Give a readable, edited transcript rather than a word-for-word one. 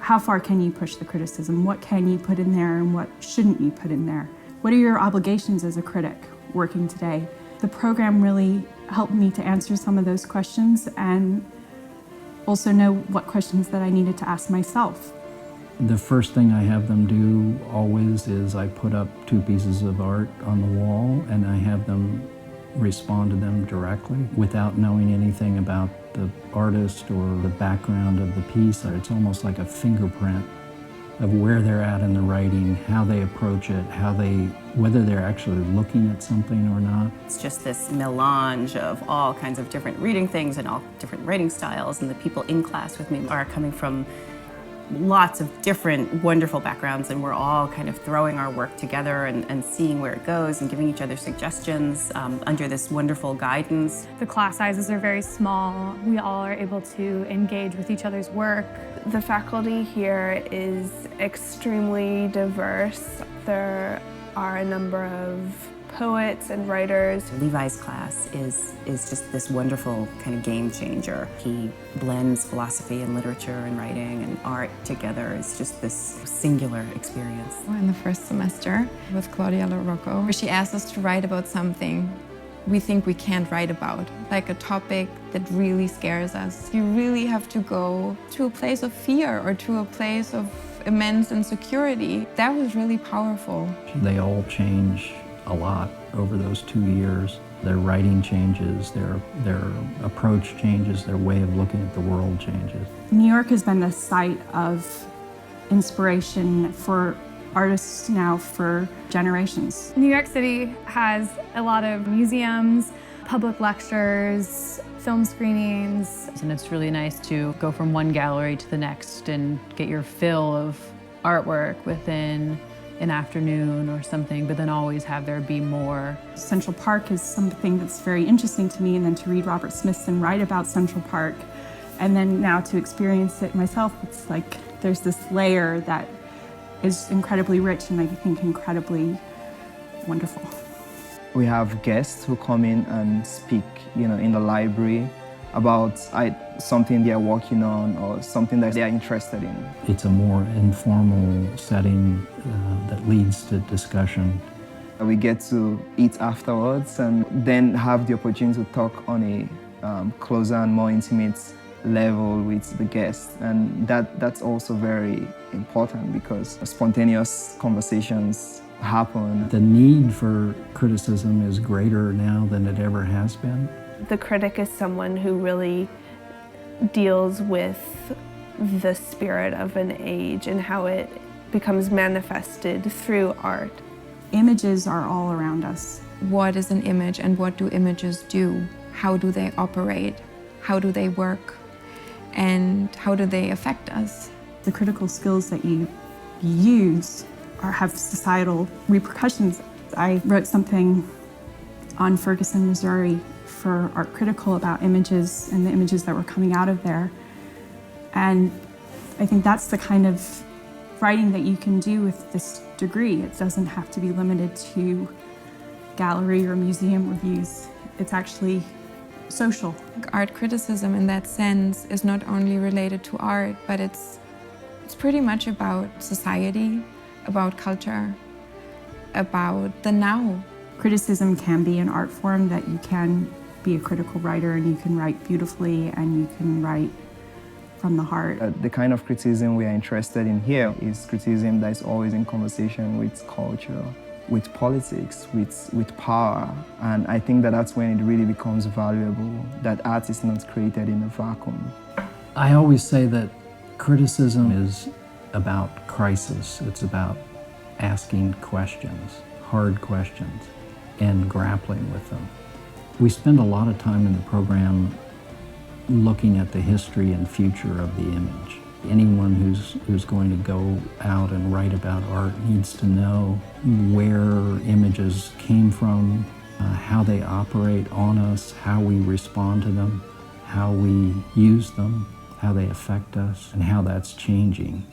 how far can you push the criticism? What can you put in there and what shouldn't you put in there? What are your obligations as a critic working today? The program really helped me to answer some of those questions and also know what questions that I needed to ask myself. The first thing I have them do always is I put up 2 pieces of art on the wall and I have them respond to them directly without knowing anything about the artist or the background of the piece. It's almost like a fingerprint of where they're at in the writing, how they approach it, whether they're actually looking at something or not. It's just this melange of all kinds of different reading things and all different writing styles, and the people in class with me are coming from lots of different wonderful backgrounds, and we're all kind of throwing our work together and seeing where it goes and giving each other suggestions under this wonderful guidance. The class sizes are very small. We all are able to engage with each other's work. The faculty here is extremely diverse. There are a number of poets and writers. Levi's class is just this wonderful kind of game changer. He blends philosophy and literature and writing and art together. It's just this singular experience. We're in the first semester with Claudia LaRocco, where she asked us to write about something we think we can't write about, like a topic that really scares us. You really have to go to a place of fear or to a place of immense insecurity. That was really powerful. They all change a lot over those 2 years. Their writing changes, their approach changes, their way of looking at the world changes. New York has been the site of inspiration for artists now for generations. New York City has a lot of museums, public lectures, film screenings. And it's really nice to go from one gallery to the next and get your fill of artwork within an afternoon or something, but then always have there be more. Central Park is something that's very interesting to me, and then to read Robert Smithson write about Central Park, and then now to experience it myself, it's like there's this layer that is incredibly rich and I think incredibly wonderful. We have guests who come in and speak, in the library about something they're working on or something that they're interested in. It's a more informal setting that leads to discussion. We get to eat afterwards and then have the opportunity to talk on a closer and more intimate level with the guests, and that's also very important because spontaneous conversations happen. The need for criticism is greater now than it ever has been. The critic is someone who really deals with the spirit of an age and how it becomes manifested through art. Images are all around us. What is an image and what do images do? How do they operate? How do they work? And how do they affect us? The critical skills that you use have societal repercussions. I wrote something on Ferguson, Missouri for Art Critical about images and the images that were coming out of there. And I think that's the kind of writing that you can do with this degree. It doesn't have to be limited to gallery or museum reviews. It's actually social. Art criticism in that sense is not only related to art, but it's pretty much about society, about culture, about the now. Criticism can be an art form that you can be a critical writer and you can write beautifully and you can write from the heart. The kind of criticism we are interested in here is criticism that is always in conversation with culture, with politics, with power. And I think that that's when it really becomes valuable, that art is not created in a vacuum. I always say that criticism is about crisis. It's about asking questions, hard questions, and grappling with them. We spend a lot of time in the program looking at the history and future of the image. Anyone who's going to go out and write about art needs to know where images came from, how they operate on us, how we respond to them, how we use them, how they affect us, and how that's changing.